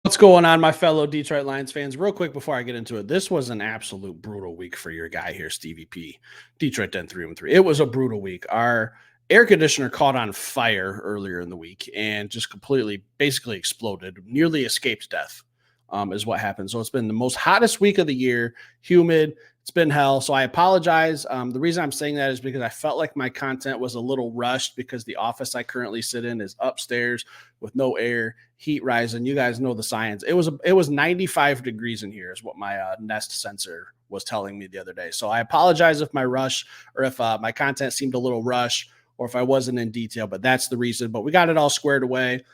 What's going on, my fellow Detroit Lions fans? Real quick before I get into it, this was an absolute brutal week for your guy here, Stevie P. Detroit Den 3-3. It was a brutal week. Our air conditioner caught on fire earlier in the week and just basically exploded, nearly escaped death, is what happened. So it's been the most hottest week of the year, humid. It's been hell. So I apologize. The reason I'm saying that is because I felt like my content was a little rushed because the office I currently sit in is upstairs with no air, heat rising. You guys know the science. It was 95 degrees in here is what my Nest sensor was telling me the other day. So I apologize if my my content seemed a little rushed or if I wasn't in detail, but that's the reason. But we got it all squared away.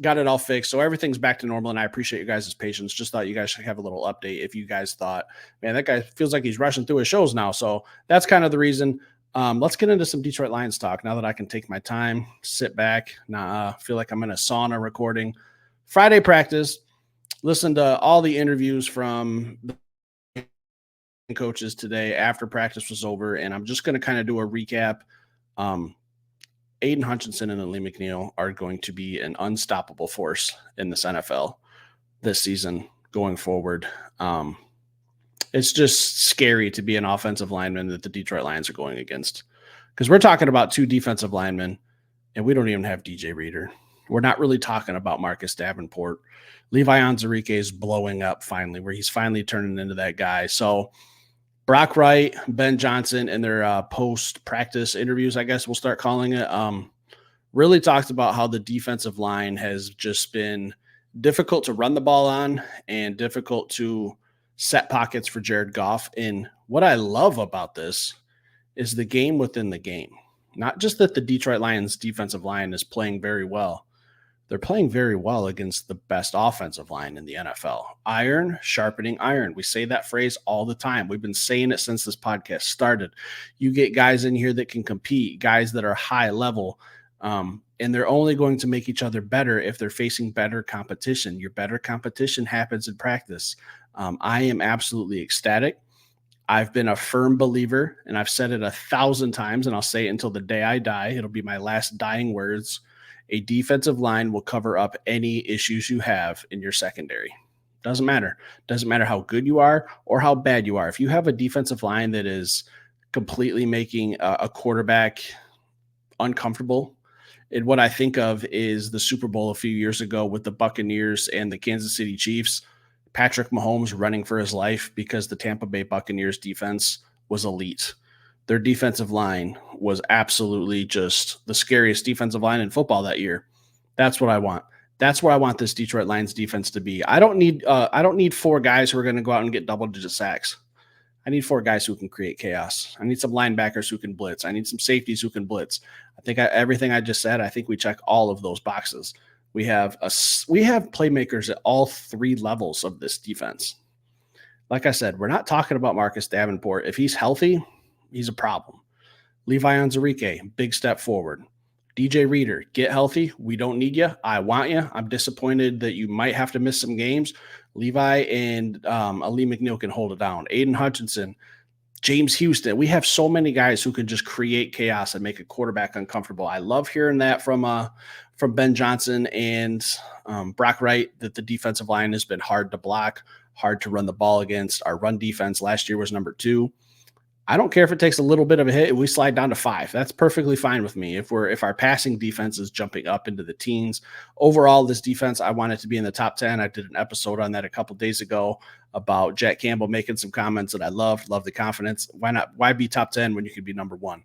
Got it all fixed. So everything's back to normal. And I appreciate you guys' patience. Just thought you guys should have a little update if you guys thought, man, that guy feels like he's rushing through his shows now. So that's kind of the reason. Let's get into some Detroit Lions talk now that I can take my time, sit back, feel like I'm in a sauna recording. Friday practice, listen to all the interviews from the coaches today after practice was over. And I'm just going to kind of do a recap. Aiden Hutchinson and Lee McNeil are going to be an unstoppable force in this NFL this season going forward. It's just scary to be an offensive lineman that the Detroit Lions are going against because we're talking about two defensive linemen and we don't even have DJ Reader. We're not really talking about Marcus Davenport. Levi Onwuzurike is blowing up finally, where he's finally turning into that guy. So Brock Wright, Ben Johnson, in their post-practice interviews, I guess we'll start calling it, really talked about how the defensive line has just been difficult to run the ball on and difficult to set pockets for Jared Goff. And what I love about this is the game within the game. Not just that the Detroit Lions defensive line is playing very well. They're playing very well against the best offensive line in the NFL. Iron sharpening iron. We say that phrase all the time. We've been saying it since this podcast started. You get guys in here that can compete, guys that are high level, and they're only going to make each other better if they're facing better competition. Your better competition happens in practice. I am absolutely ecstatic. I've been a firm believer, and I've said it 1,000 times, and I'll say it until the day I die. It'll be my last dying words. A defensive line will cover up any issues you have in your secondary. Doesn't matter. Doesn't matter how good you are or how bad you are. If you have a defensive line that is completely making a quarterback uncomfortable, and what I think of is the Super Bowl a few years ago with the Buccaneers and the Kansas City Chiefs, Patrick Mahomes running for his life because the Tampa Bay Buccaneers defense was elite. Their defensive line was absolutely just the scariest defensive line in football that year. That's what I want. That's where I want this Detroit Lions defense to be. I don't need four guys who are going to go out and get double-digit sacks. I need four guys who can create chaos. I need some linebackers who can blitz. I need some safeties who can blitz. I think everything I just said, I think we check all of those boxes. We have playmakers at all three levels of this defense. Like I said, we're not talking about Marcus Davenport. If he's healthy, he's a problem. Levi Onwuzurike, big step forward. DJ Reader, get healthy. We don't need you. I want you. I'm disappointed that you might have to miss some games. Levi and Lee McNeil can hold it down. Aiden Hutchinson, James Houston. We have so many guys who can just create chaos and make a quarterback uncomfortable. I love hearing that from Ben Johnson and Brock Wright, that the defensive line has been hard to block, hard to run the ball against. Our run defense last year was number 2. I don't care if it takes a little bit of a hit. We slide down to 5. That's perfectly fine with me. If our passing defense is jumping up into the teens, overall, this defense, I want it to be in the top 10. I did an episode on that a couple days ago about Jack Campbell making some comments that I love the confidence. Why not? Why be top 10 when you could be number 1?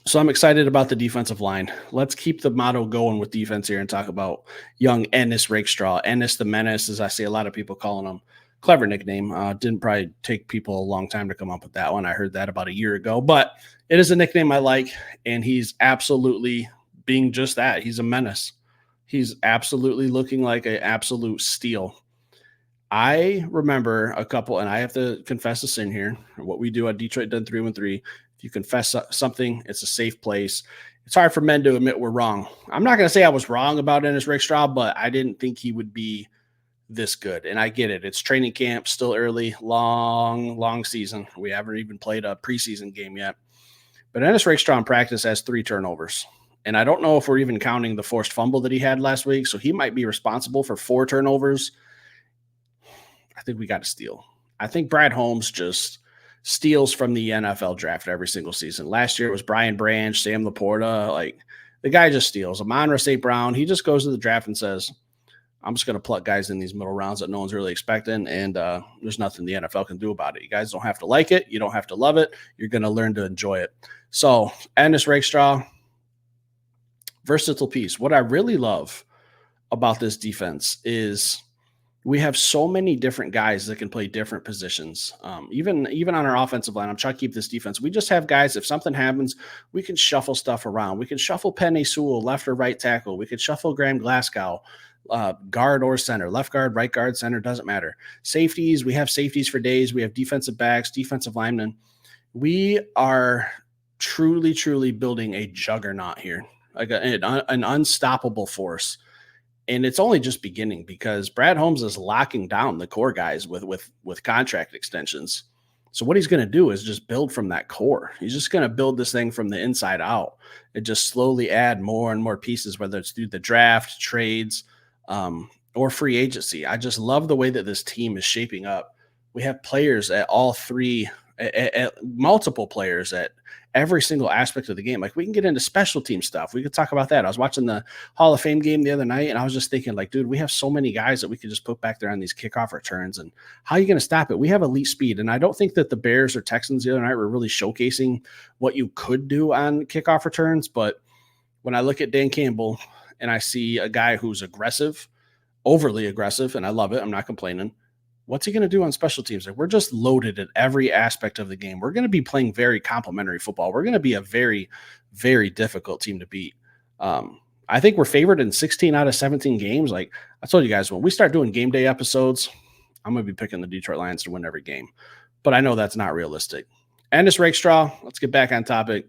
So I'm excited about the defensive line. Let's keep the motto going with defense here and talk about young Ennis Rakestraw. Ennis the Menace, as I see a lot of people calling him. Clever nickname. Didn't probably take people a long time to come up with that one. I heard that about a year ago, but it is a nickname I like, and he's absolutely being just that. He's a menace. He's absolutely looking like an absolute steal. I remember a couple, and I have to confess a sin here. What we do at Detroit Done 313, if you confess something, it's a safe place. It's hard for men to admit we're wrong. I'm not going to say I was wrong about Ennis Rakestraw, but I didn't think he would be this good. And I get it. It's training camp, still early, long season. We haven't even played a preseason game yet. But Ennis Rakestraw in practice has 3 turnovers. And I don't know if we're even counting the forced fumble that he had last week. So he might be responsible for 4 turnovers. I think we got to steal. I think Brad Holmes just steals from the NFL draft every single season. Last year it was Brian Branch, Sam Laporta. Like, the guy just steals. Amon-Ra St. Brown, he just goes to the draft and says, I'm just going to pluck guys in these middle rounds that no one's really expecting, and there's nothing the NFL can do about it. You guys don't have to like it. You don't have to love it. You're going to learn to enjoy it. So, Ennis Rakestraw, versatile piece. What I really love about this defense is we have so many different guys that can play different positions. Even on our offensive line, I'm trying to keep this defense. We just have guys, if something happens, we can shuffle stuff around. We can shuffle Penny Sewell, left or right tackle. We could shuffle Graham Glasgow, guard or center, left guard, right guard, center, doesn't matter. Safeties, we have safeties for days. We have defensive backs, defensive linemen. We are truly, truly building a juggernaut here, like an unstoppable force. And it's only just beginning because Brad Holmes is locking down the core guys with contract extensions. So what he's going to do is just build from that core. He's just going to build this thing from the inside out and just slowly add more and more pieces, whether it's through the draft, trades, or free agency. I just love the way that this team is shaping up. We have players at all three, at multiple players at every single aspect of the game. Like, we can get into special team stuff. We could talk about that. I was watching the Hall of Fame game the other night, and I was just thinking, like, dude, we have so many guys that we could just put back there on these kickoff returns. And how are you going to stop it? We have elite speed. And I don't think that the Bears or Texans the other night were really showcasing what you could do on kickoff returns. But when I look at Dan Campbell and I see a guy who's aggressive, overly aggressive, and I love it, I'm not complaining. What's he going to do on special teams? Like, we're just loaded at every aspect of the game. We're going to be playing very complimentary football. We're going to be a very, very difficult team to beat. I think we're favored in 16 out of 17 games. Like I told you guys, when we start doing game day episodes, I'm going to be picking the Detroit Lions to win every game. But I know that's not realistic. Ennis Rakestraw, let's get back on topic.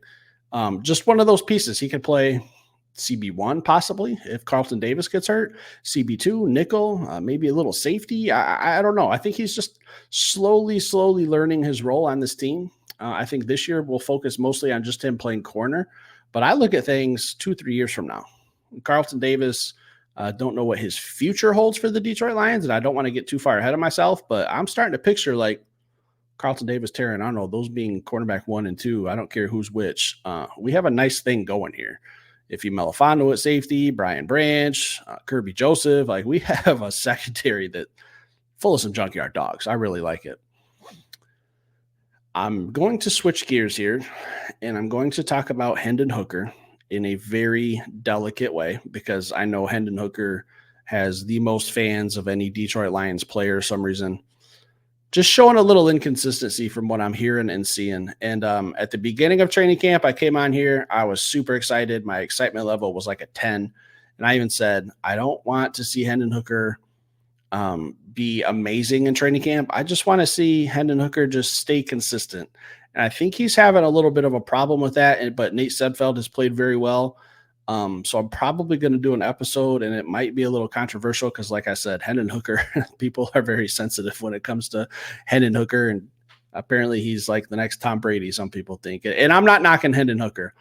Just one of those pieces. He could play CB1 possibly if Carlton Davis gets hurt, CB2, nickel, maybe a little safety. I don't know. I think he's just slowly learning his role on this team. I think this year we'll focus mostly on just him playing corner, but I look at things 2-3 years from now. Carlton Davis, don't know what his future holds for the Detroit Lions, and I don't want to get too far ahead of myself, but I'm starting to picture like Carlton Davis, Terran Arnold, those being cornerback 1 and 2. I don't care who's which. We have a nice thing going here. If you Melifonso at safety, Brian Branch, Kirby Joseph, like, we have a secondary that full of some junkyard dogs. I really like it. I'm going to switch gears here, and I'm going to talk about Hendon Hooker in a very delicate way because I know Hendon Hooker has the most fans of any Detroit Lions player for some reason. Just showing a little inconsistency from what I'm hearing and seeing. And at the beginning of training camp, I came on here. I was super excited. My excitement level was like a 10. And I even said, I don't want to see Hendon Hooker be amazing in training camp. I just want to see Hendon Hooker just stay consistent. And I think he's having a little bit of a problem with that. But Nate Sedfeld has played very well. So I'm probably going to do an episode, and it might be a little controversial because, like I said, Hendon Hooker, people are very sensitive when it comes to Hendon Hooker, and apparently he's like the next Tom Brady, some people think. And I'm not knocking Hendon Hooker.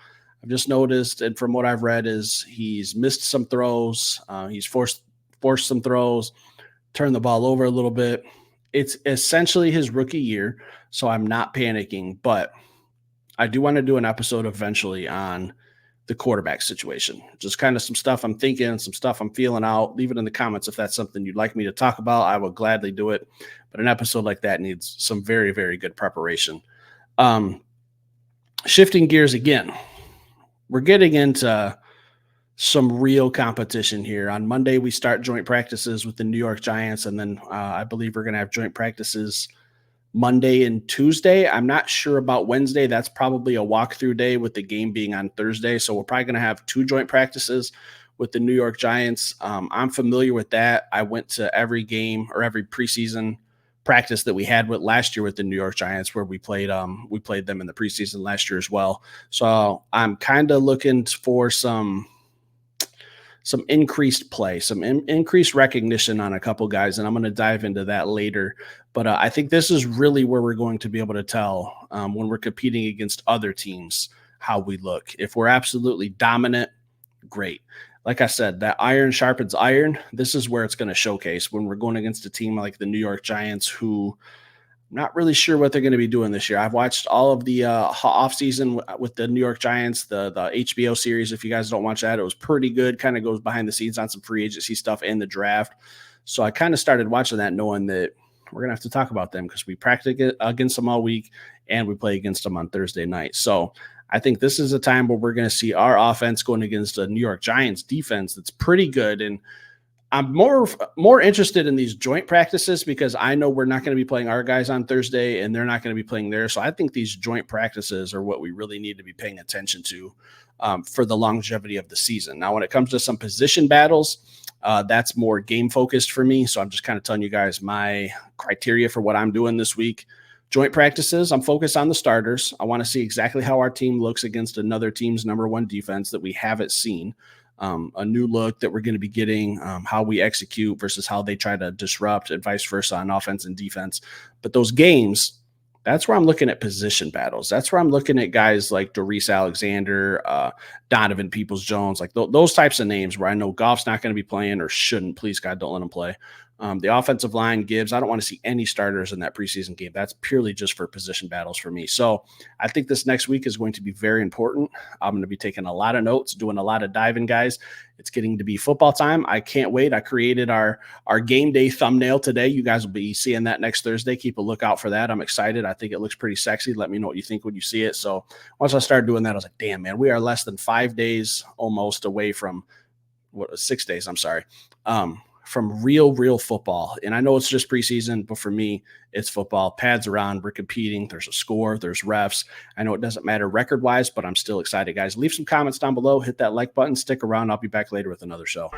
I've just noticed, and from what I've read, is he's missed some throws. He's forced some throws, turned the ball over a little bit. It's essentially his rookie year, so I'm not panicking. But I do want to do an episode eventually on the quarterback situation. Just kind of some stuff I'm thinking, some stuff I'm feeling out. Leave it in the comments if that's something you'd like me to talk about. I will gladly do it. But an episode like that needs some very, very good preparation. Shifting gears again, we're getting into some real competition here. On Monday, we start joint practices with the New York Giants, and then I believe we're going to have joint practices Monday and Tuesday. I'm not sure about Wednesday. That's probably a walkthrough day with the game being on Thursday. So we're probably going to have 2 joint practices with the New York Giants. I'm familiar with that. I went to every game or every preseason practice that we had with last year with the New York Giants, where we played them in the preseason last year as well. So I'm kind of looking for some increased play, some increased recognition on a couple guys, and I'm going to dive into that later. But I think this is really where we're going to be able to tell when we're competing against other teams how we look. If we're absolutely dominant, great. Like I said, that iron sharpens iron. This is where it's going to showcase when we're going against a team like the New York Giants, who I'm not really sure what they're going to be doing this year. I've watched all of the offseason with the New York Giants, the HBO series. If you guys don't watch that, it was pretty good. Kind of goes behind the scenes on some free agency stuff and the draft. So I kind of started watching that knowing that we're going to have to talk about them because we practice against them all week and we play against them on Thursday night. So I think this is a time where we're going to see our offense going against a New York Giants defense that's pretty good. And I'm more interested in these joint practices because I know we're not going to be playing our guys on Thursday and they're not going to be playing theirs. So I think these joint practices are what we really need to be paying attention to for the longevity of the season. Now, when it comes to some position battles, that's more game focused for me. So I'm just kind of telling you guys my criteria for what I'm doing this week. Joint practices, I'm focused on the starters. I want to see exactly how our team looks against another team's number one defense that we haven't seen. A new look that we're going to be getting, how we execute versus how they try to disrupt and vice versa on offense and defense. But those games, that's where I'm looking at position battles. That's where I'm looking at guys like Doris Alexander, Donovan Peoples-Jones, like those types of names where I know Goff's not going to be playing or shouldn't. Please, God, don't let him play. The offensive line gives. I don't want to see any starters in that preseason game. That's purely just for position battles for me. So I think this next week is going to be very important. I'm going to be taking a lot of notes, doing a lot of diving, guys. It's getting to be football time. I can't wait. I created our game day thumbnail today. You guys will be seeing that next Thursday. Keep a lookout for that. I'm excited. I think it looks pretty sexy. Let me know what you think when you see it. So once I started doing that, I was like, damn, man, we are less than 5 days almost away from 6 days. I'm sorry. From real football. And I know it's just preseason, but for me, it's football. Pads are on. We're competing. There's a score. There's refs. I know it doesn't matter record-wise, but I'm still excited, guys. Leave some comments down below. Hit that like button. Stick around. I'll be back later with another show.